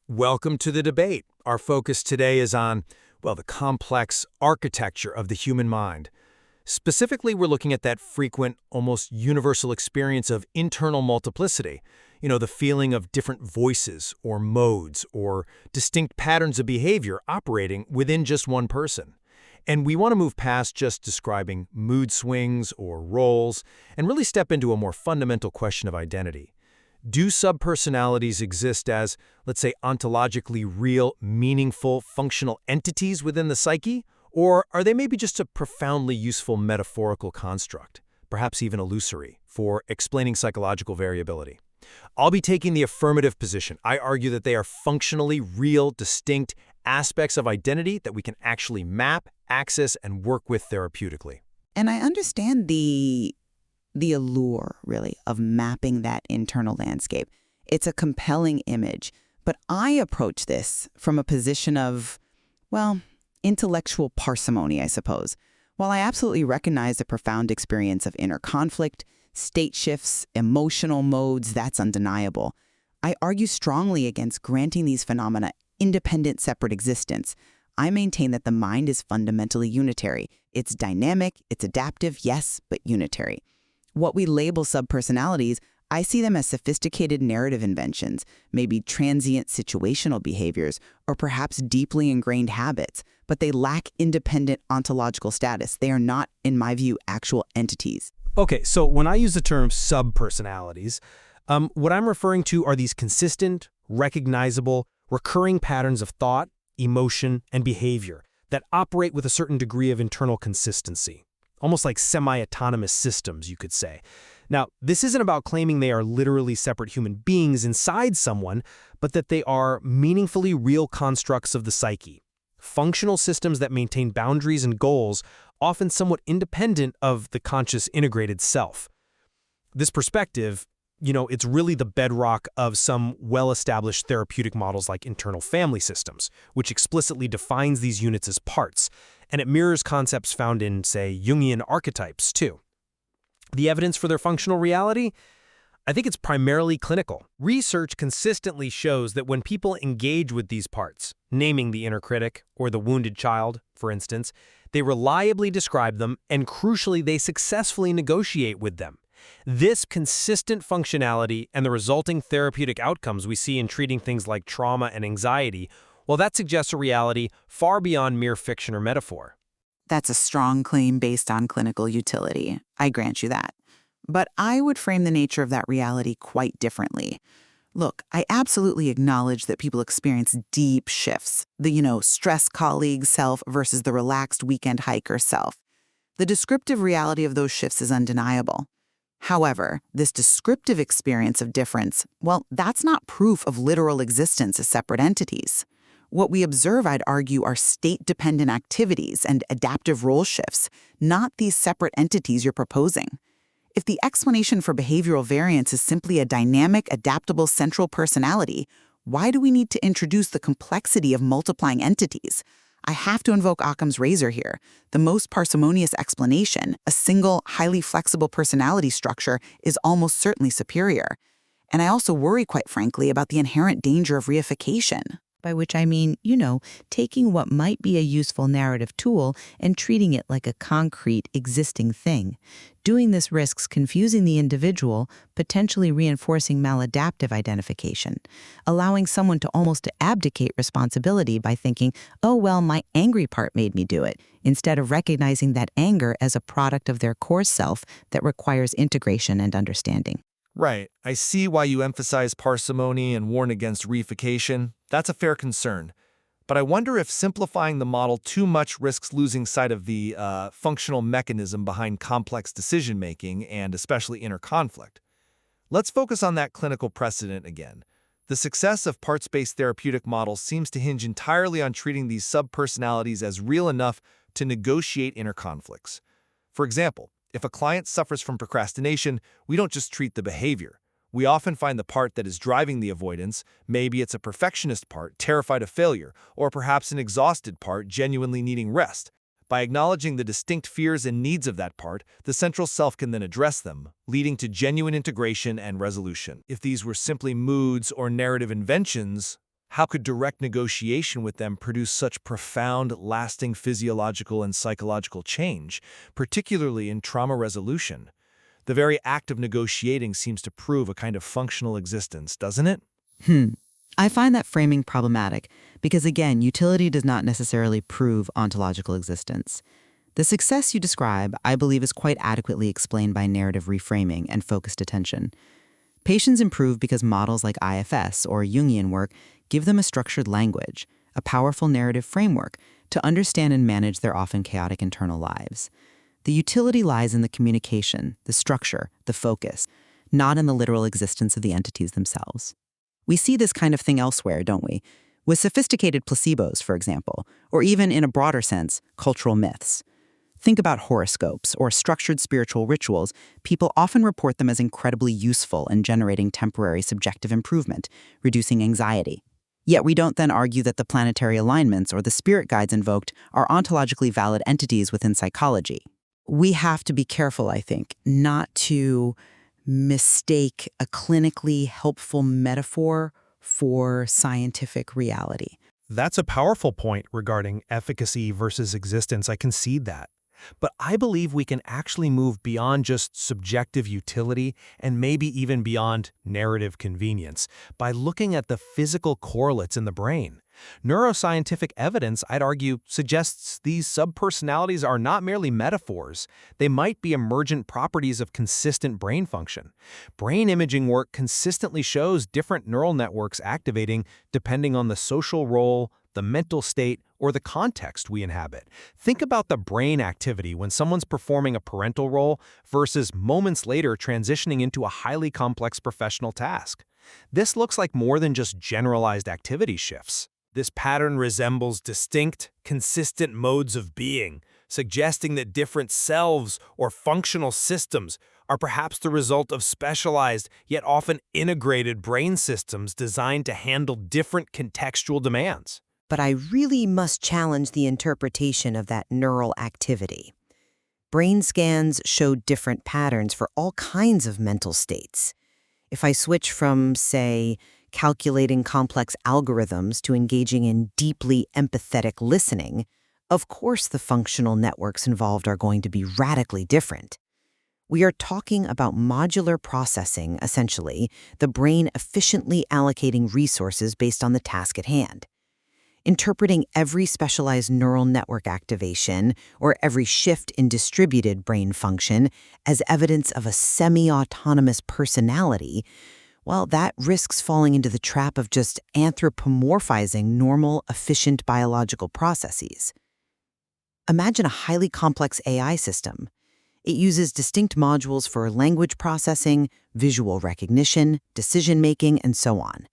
Welcome to the debate. Our focus today is on, well, the complex architecture of the human mind. Specifically, we're looking at that frequent, almost universal experience of internal multiplicity. The feeling of different voices or modes or distinct patterns of behavior operating within just one person. And we want to move past just describing mood swings or roles and really step into a more fundamental question of identity. Do subpersonalities exist as, let's say, ontologically real, meaningful, functional entities within the psyche? Or are they maybe just a profoundly useful metaphorical construct, perhaps even illusory, for explaining psychological variability? I'll be taking the affirmative position. I argue that they are functionally real, distinct aspects of identity that we can actually map, access, and work with therapeutically. And I understand the allure, really, of mapping that internal landscape. It's a compelling image. But I approach this from a position of, well, intellectual parsimony, I suppose. While I absolutely recognize the profound experience of inner conflict, state shifts, emotional modes, that's undeniable, I argue strongly against granting these phenomena independent, separate existence. I maintain that the mind is fundamentally unitary. It's dynamic, it's adaptive, yes, but unitary. What we label subpersonalities, I see them as sophisticated narrative inventions, maybe transient situational behaviors, or perhaps deeply ingrained habits, but they lack independent ontological status. They are not, in my view, actual entities. Okay, so when I use the term subpersonalities, what I'm referring to are these consistent, recognizable, recurring patterns of thought, emotion, and behavior that operate with a certain degree of internal consistency. Almost like semi-autonomous systems, you could say. Now, this isn't about claiming they are literally separate human beings inside someone, but that they are meaningfully real constructs of the psyche. Functional systems that maintain boundaries and goals, often somewhat independent of the conscious integrated self. This perspective, it's really the bedrock of some well-established therapeutic models like internal family systems, which explicitly defines these units as parts. And it mirrors concepts found in, say, Jungian archetypes, too. The evidence for their functional reality? I think it's primarily clinical. Research consistently shows that when people engage with these parts, naming the inner critic or the wounded child, for instance, they reliably describe them, and crucially, they successfully negotiate with them. This consistent functionality and the resulting therapeutic outcomes we see in treating things like trauma and anxiety, well, that suggests a reality far beyond mere fiction or metaphor. That's a strong claim based on clinical utility. I grant you that. But I would frame the nature of that reality quite differently. Look, I absolutely acknowledge that people experience deep shifts. The, stress colleague self versus the relaxed weekend hiker self. The descriptive reality of those shifts is undeniable. However, this descriptive experience of difference, well, that's not proof of literal existence as separate entities. What we observe, I'd argue, are state-dependent activities and adaptive role shifts, not these separate entities you're proposing. If the explanation for behavioral variance is simply a dynamic, adaptable central personality, why do we need to introduce the complexity of multiplying entities? I have to invoke Occam's razor here. The most parsimonious explanation, a single, highly flexible personality structure, is almost certainly superior. And I also worry, quite frankly, about the inherent danger of reification. By which I mean, taking what might be a useful narrative tool and treating it like a concrete, existing thing. Doing this risks confusing the individual, potentially reinforcing maladaptive identification, allowing someone to almost abdicate responsibility by thinking, oh, well, my angry part made me do it, instead of recognizing that anger as a product of their core self that requires integration and understanding. Right. I see why you emphasize parsimony and warn against reification. That's a fair concern. But I wonder if simplifying the model too much risks losing sight of the functional mechanism behind complex decision-making and especially inner conflict. Let's focus on that clinical precedent again. The success of parts-based therapeutic models seems to hinge entirely on treating these subpersonalities as real enough to negotiate inner conflicts. For example, if a client suffers from procrastination, we don't just treat the behavior. We often find the part that is driving the avoidance. Maybe it's a perfectionist part, terrified of failure, or perhaps an exhausted part, genuinely needing rest. By acknowledging the distinct fears and needs of that part, the central self can then address them, leading to genuine integration and resolution. If these were simply moods or narrative inventions, How could direct negotiation with them produce such profound, lasting physiological and psychological change, particularly in trauma resolution? The very act of negotiating seems to prove a kind of functional existence, doesn't it? I find that framing problematic because, again, utility does not necessarily prove ontological existence. The success you describe, I believe, is quite adequately explained by narrative reframing and focused attention. Patients improve because models like IFS or Jungian work give them a structured language, a powerful narrative framework to understand and manage their often chaotic internal lives. The utility lies in the communication, the structure, the focus, not in the literal existence of the entities themselves. We see this kind of thing elsewhere, don't we? With sophisticated placebos, for example, or even in a broader sense, cultural myths. Think about horoscopes or structured spiritual rituals. People often report them as incredibly useful in generating temporary subjective improvement, reducing anxiety. Yet we don't then argue that the planetary alignments or the spirit guides invoked are ontologically valid entities within psychology. We have to be careful, I think, not to mistake a clinically helpful metaphor for scientific reality. That's a powerful point regarding efficacy versus existence. I concede that. But I believe we can actually move beyond just subjective utility and maybe even beyond narrative convenience by looking at the physical correlates in the brain. Neuroscientific evidence, I'd argue, suggests these subpersonalities are not merely metaphors. They might be emergent properties of consistent brain function. Brain imaging work consistently shows different neural networks activating depending on the social role, the mental state, or the context we inhabit. Think about the brain activity when someone's performing a parental role versus moments later transitioning into a highly complex professional task. This looks like more than just generalized activity shifts. This pattern resembles distinct, consistent modes of being, suggesting that different selves or functional systems are perhaps the result of specialized yet often integrated brain systems designed to handle different contextual demands. But I really must challenge the interpretation of that neural activity. Brain scans showed different patterns for all kinds of mental states. If I switch from, say, calculating complex algorithms to engaging in deeply empathetic listening, of course the functional networks involved are going to be radically different. We are talking about modular processing, essentially, the brain efficiently allocating resources based on the task at hand. Interpreting every specialized neural network activation or every shift in distributed brain function as evidence of a semi-autonomous personality, well, that risks falling into the trap of just anthropomorphizing normal, efficient biological processes. Imagine a highly complex AI system. It uses distinct modules for language processing, visual recognition, decision-making, and so on.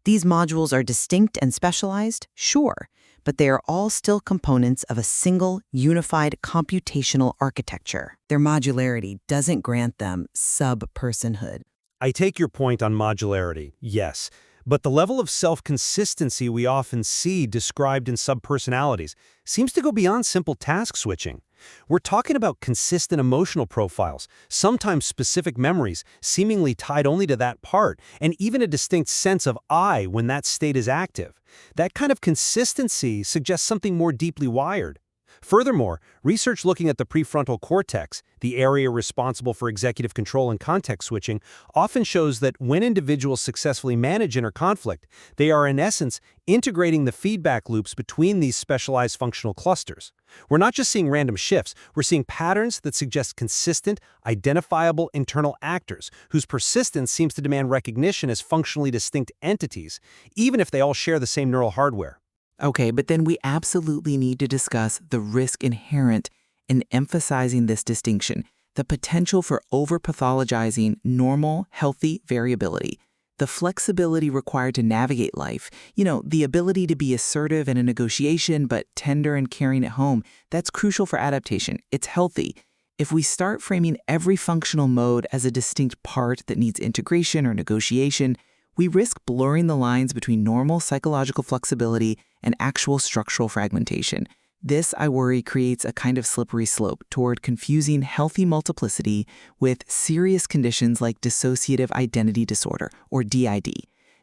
These modules are distinct and specialized, sure, but they are all still components of a single, unified computational architecture. Their modularity doesn't grant them sub-personhood. I take your point on modularity, yes, but the level of self-consistency we often see described in subpersonalities seems to go beyond simple task switching. We're talking about consistent emotional profiles, sometimes specific memories, seemingly tied only to that part, and even a distinct sense of I when that state is active. That kind of consistency suggests something more deeply wired. Furthermore, research looking at the prefrontal cortex, the area responsible for executive control and context switching, often shows that when individuals successfully manage inner conflict, they are in essence integrating the feedback loops between these specialized functional clusters. We're not just seeing random shifts, we're seeing patterns that suggest consistent, identifiable internal actors whose persistence seems to demand recognition as functionally distinct entities, even if they all share the same neural hardware. Okay, but then we absolutely need to discuss the risk inherent in emphasizing this distinction, the potential for over-pathologizing normal, healthy variability, the flexibility required to navigate life, the ability to be assertive in a negotiation but tender and caring at home. That's crucial for adaptation. It's healthy. If we start framing every functional mode as a distinct part that needs integration or negotiation, we risk blurring the lines between normal psychological flexibility and actual structural fragmentation. This, I worry, creates a kind of slippery slope toward confusing healthy multiplicity with serious conditions like dissociative identity disorder, or DID.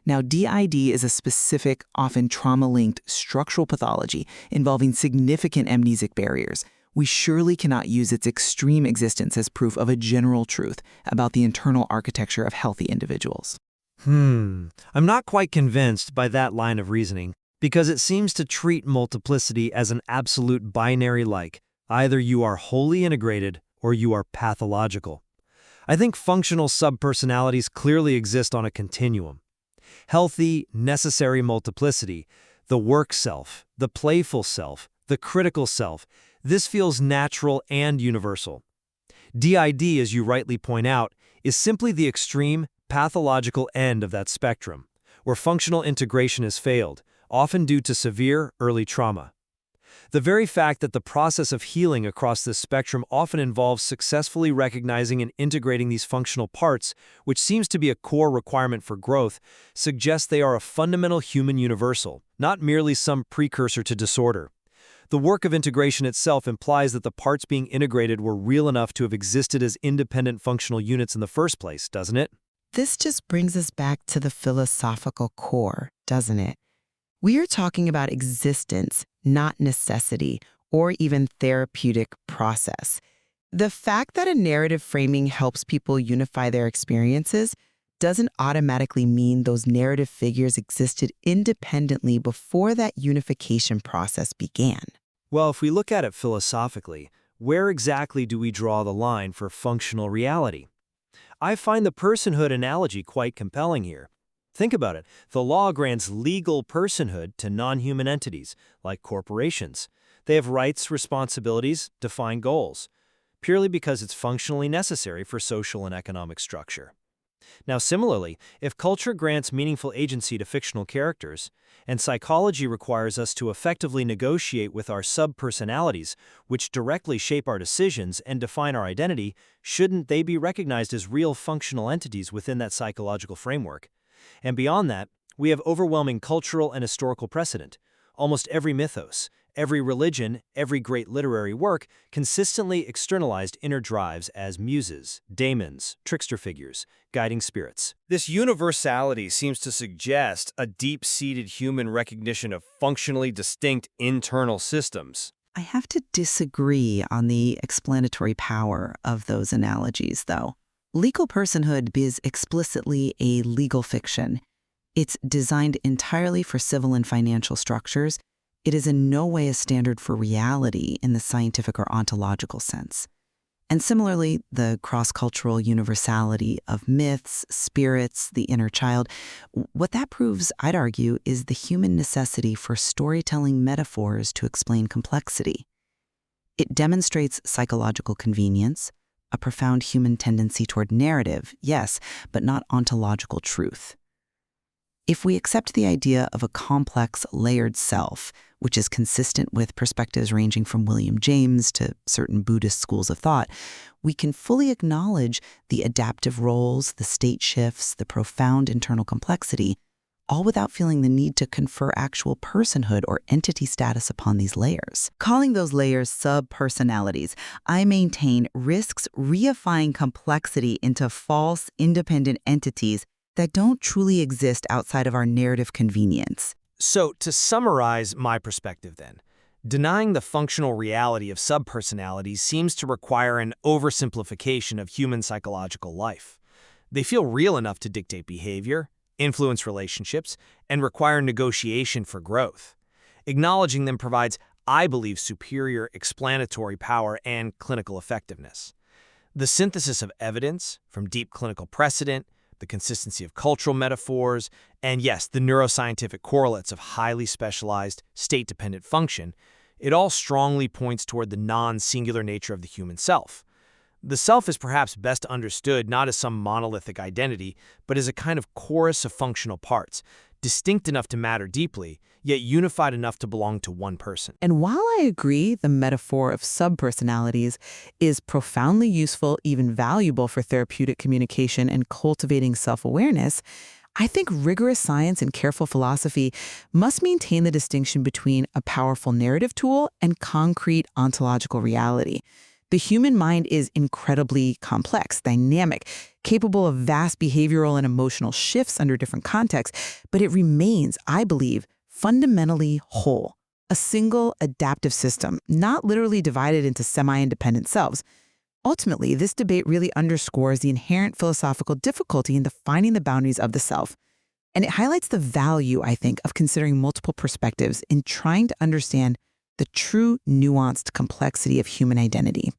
Now, DID is a specific, often trauma-linked structural pathology involving significant amnesic barriers. We surely cannot use its extreme existence as proof of a general truth about the internal architecture of healthy individuals. I'm not quite convinced by that line of reasoning, because it seems to treat multiplicity as an absolute binary like. Either you are wholly integrated or you are pathological. I think functional subpersonalities clearly exist on a continuum. Healthy, necessary multiplicity, the work self, the playful self, the critical self, this feels natural and universal. DID, as you rightly point out, is simply the extreme, pathological end of that spectrum, where functional integration has failed, often due to severe early trauma. The very fact that the process of healing across this spectrum often involves successfully recognizing and integrating these functional parts, which seems to be a core requirement for growth, suggests they are a fundamental human universal, not merely some precursor to disorder. The work of integration itself implies that the parts being integrated were real enough to have existed as independent functional units in the first place, doesn't it? This just brings us back to the philosophical core, doesn't it? We are talking about existence, not necessity, or even therapeutic process. The fact that a narrative framing helps people unify their experiences doesn't automatically mean those narrative figures existed independently before that unification process began. Well, if we look at it philosophically, where exactly do we draw the line for functional reality? I find the personhood analogy quite compelling here. Think about it. The law grants legal personhood to non-human entities, like corporations. They have rights, responsibilities, defined goals, purely because it's functionally necessary for social and economic structure. Now, similarly, if culture grants meaningful agency to fictional characters, and psychology requires us to effectively negotiate with our subpersonalities, which directly shape our decisions and define our identity, shouldn't they be recognized as real functional entities within that psychological framework? And beyond that, we have overwhelming cultural and historical precedent. Almost every mythos, every religion, every great literary work consistently externalized inner drives as muses, daemons, trickster figures, guiding spirits. This universality seems to suggest a deep-seated human recognition of functionally distinct internal systems. I have to disagree on the explanatory power of those analogies, though. Legal personhood is explicitly a legal fiction. It's designed entirely for civil and financial structures. It is in no way a standard for reality in the scientific or ontological sense. And similarly, the cross-cultural universality of myths, spirits, the inner child, what that proves, I'd argue, is the human necessity for storytelling metaphors to explain complexity. It demonstrates psychological convenience, a profound human tendency toward narrative, yes, but not ontological truth. If we accept the idea of a complex, layered self, which is consistent with perspectives ranging from William James to certain Buddhist schools of thought, we can fully acknowledge the adaptive roles, the state shifts, the profound internal complexity, all without feeling the need to confer actual personhood or entity status upon these layers. Calling those layers subpersonalities, I maintain risks reifying complexity into false, independent entities that don't truly exist outside of our narrative convenience. So, to summarize my perspective then, denying the functional reality of subpersonalities seems to require an oversimplification of human psychological life. They feel real enough to dictate behavior, influence relationships, and require negotiation for growth. Acknowledging them provides, I believe, superior explanatory power and clinical effectiveness. The synthesis of evidence from deep clinical precedent, the consistency of cultural metaphors, and yes, the neuroscientific correlates of highly specialized, state-dependent function, it all strongly points toward the non-singular nature of the human self. The self is perhaps best understood not as some monolithic identity, but as a kind of chorus of functional parts, distinct enough to matter deeply, yet unified enough to belong to one person. And while I agree the metaphor of subpersonalities is profoundly useful, even valuable for therapeutic communication and cultivating self-awareness, I think rigorous science and careful philosophy must maintain the distinction between a powerful narrative tool and concrete ontological reality. The human mind is incredibly complex, dynamic, capable of vast behavioral and emotional shifts under different contexts, but it remains, I believe, fundamentally whole, a single adaptive system, not literally divided into semi-independent selves. Ultimately, this debate really underscores the inherent philosophical difficulty in defining the boundaries of the self. And it highlights the value, I think, of considering multiple perspectives in trying to understand the true nuanced complexity of human identity.